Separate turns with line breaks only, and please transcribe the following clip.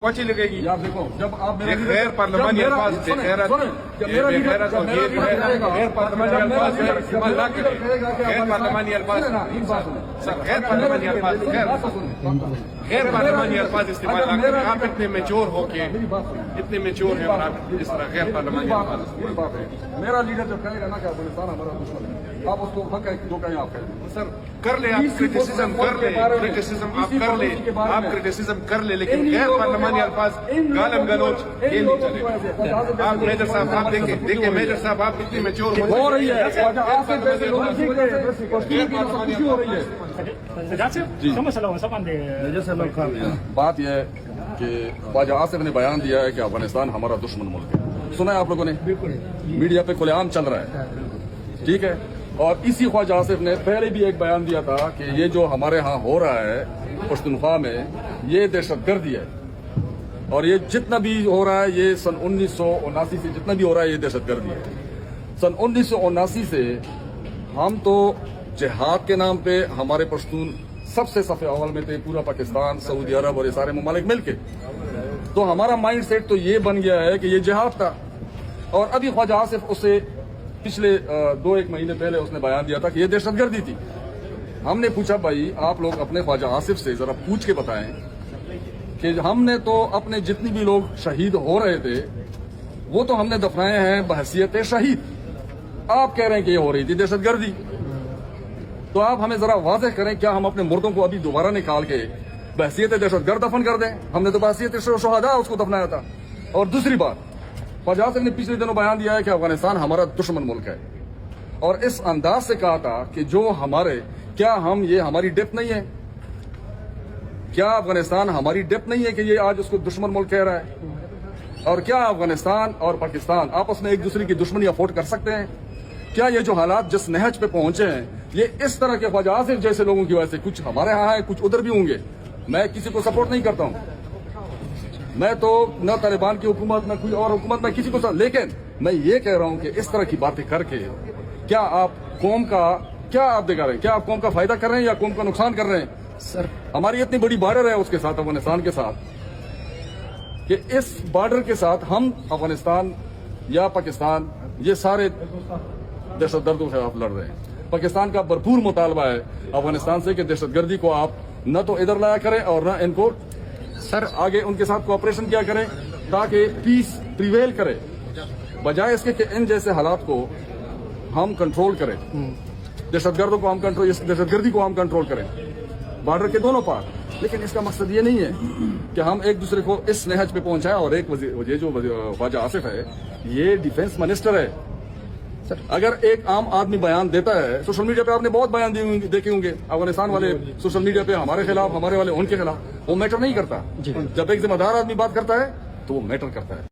کوچی لگے گی
یار دیکھو جب آپ میرا
غیر پارلیمانی الفاظ غیر پارلیمانی الفاظ استعمال نہ کریں. غیر پارلیمانی الفاظ غیر پارلیمانی الفاظ غیر پارلیمانی الفاظ استعمال نہ کریں. آپ اتنے میچور ہو کے اتنے میچور ہیں اور آپ اس طرح غیر پارلیمانی الفاظ.
میرا لیڈر جب کہے گا نا کہ افغانستان ہمارا دشمن ہے آپ اس کو حق ہے جو کہیں آپ کہیں.
سر کر لیں آپ کرٹیسزم کر لیں کرٹیسزم آپ کر لیں آپ کرٹیسزم کر لیں لیکن غیر پارلیمانی الفاظ گالم گلوچ یہ نہیں چلے گا. آپ میجر صاحب آپ دیکھیں میجر صاحب آپ اتنے میچور
ہو رہی ہے بات یہ ہے کہ خواجہ آصف نے بیان دیا ہے کہ افغانستان ہمارا دشمن ملک ہے. سنا ہے آپ لوگوں نے میڈیا پہ کھلے عام چل رہا ہے ٹھیک ہے. اور اسی خواجہ آصف نے پہلے بھی ایک بیان دیا تھا کہ یہ جو ہمارے ہاں ہو رہا ہے پشتونخوا میں یہ دہشت گردی ہے اور یہ جتنا بھی ہو رہا ہے یہ سن 1979 سے جتنا بھی ہو رہا ہے یہ دہشت گردی ہے. سن 1979 سے ہم تو جہاد کے نام پہ ہمارے پشتون سب سے صف اول میں تھے پورا پاکستان سعودی عرب اور یہ سارے ممالک مل کے. تو ہمارا مائنڈ سیٹ تو یہ بن گیا ہے کہ یہ جہاد تھا. اور ابھی خواجہ آصف اسے پچھلے 2-1 مہینے پہلے اس نے بیان دیا تھا کہ یہ دہشت گردی تھی. ہم نے پوچھا بھائی آپ لوگ اپنے خواجہ آصف سے ذرا پوچھ کے بتائیں کہ ہم نے تو اپنے جتنی بھی لوگ شہید ہو رہے تھے وہ تو ہم نے دفنائے ہیں بحیثیت شہید. آپ کہہ رہے ہیں کہ یہ ہو رہی تھی دہشت گردی. تو آپ ہمیں ذرا واضح کریں کیا ہم اپنے مردوں کو ابھی دوبارہ نکال کے بحیثیت دہشت گرد دفن کر دیں؟ ہم نے تو بحیثیت شہداء اس کو دفنایا تھا. اور دوسری بات خواجہ آصف نے پچھلے دنوں بیان دیا ہے کہ افغانستان ہمارا دشمن ملک ہے اور اس انداز سے کہا تھا کہ جو ہمارے کیا ہم یہ ہماری ڈیپ نہیں ہے؟ کیا افغانستان ہماری ڈیپ نہیں ہے کہ یہ آج اس کو دشمن ملک کہہ رہا ہے؟ اور کیا افغانستان اور پاکستان آپس میں ایک دوسرے کی دشمنی افورڈ کر سکتے ہیں؟ کیا یہ جو حالات جس نہج پہ پہنچے ہیں یہ اس طرح کے خواجہ آصف جیسے لوگوں کی وجہ سے کچھ ہمارے ہاں ہیں کچھ ادھر بھی ہوں گے. میں کسی کو سپورٹ نہیں کرتا ہوں. میں تو نہ طالبان کی حکومت نہ کوئی اور حکومت میں کسی کو لیکن میں یہ کہہ رہا ہوں کہ اس طرح کی باتیں کر کے کیا آپ قوم کا کیا آپ دکھا رہے ہیں؟ کیا آپ قوم کا فائدہ کر رہے ہیں یا قوم کا نقصان کر رہے ہیں؟ سر ہماری اتنی بڑی بارڈر ہے اس کے ساتھ افغانستان کے ساتھ کہ اس بارڈر کے ساتھ ہم افغانستان یا پاکستان یہ سارے دہشت گردوں کے خلاف لڑ رہے ہیں. پاکستان کا بھرپور مطالبہ ہے افغانستان سے کہ دہشت گردی کو آپ نہ تو ادھر لایا کریں اور نہ ان کو سر آگے ان کے ساتھ کوآپریشن کیا کریں تاکہ پیس پریویل کرے بجائے اس کے کہ ان جیسے حالات کو ہم کنٹرول کریں. دہشت گردوں کو ہم کنٹرول دہشت گردی کو ہم کنٹرول کریں بارڈر کے دونوں پار. لیکن اس کا مقصد یہ نہیں ہے کہ ہم ایک دوسرے کو اس نہج پہ پہنچائیں. اور ایک یہ جو خواجہ آصف ہے یہ ڈیفینس منسٹر ہے. اگر ایک عام آدمی بیان دیتا ہے سوشل میڈیا پہ آپ نے بہت بیان دیکھے ہوں گے افغانستان والے سوشل میڈیا پہ ہمارے خلاف ہمارے والے ان کے خلاف وہ میٹر نہیں کرتا. جب ایک ذمہ دار آدمی بات کرتا ہے تو وہ میٹر کرتا ہے.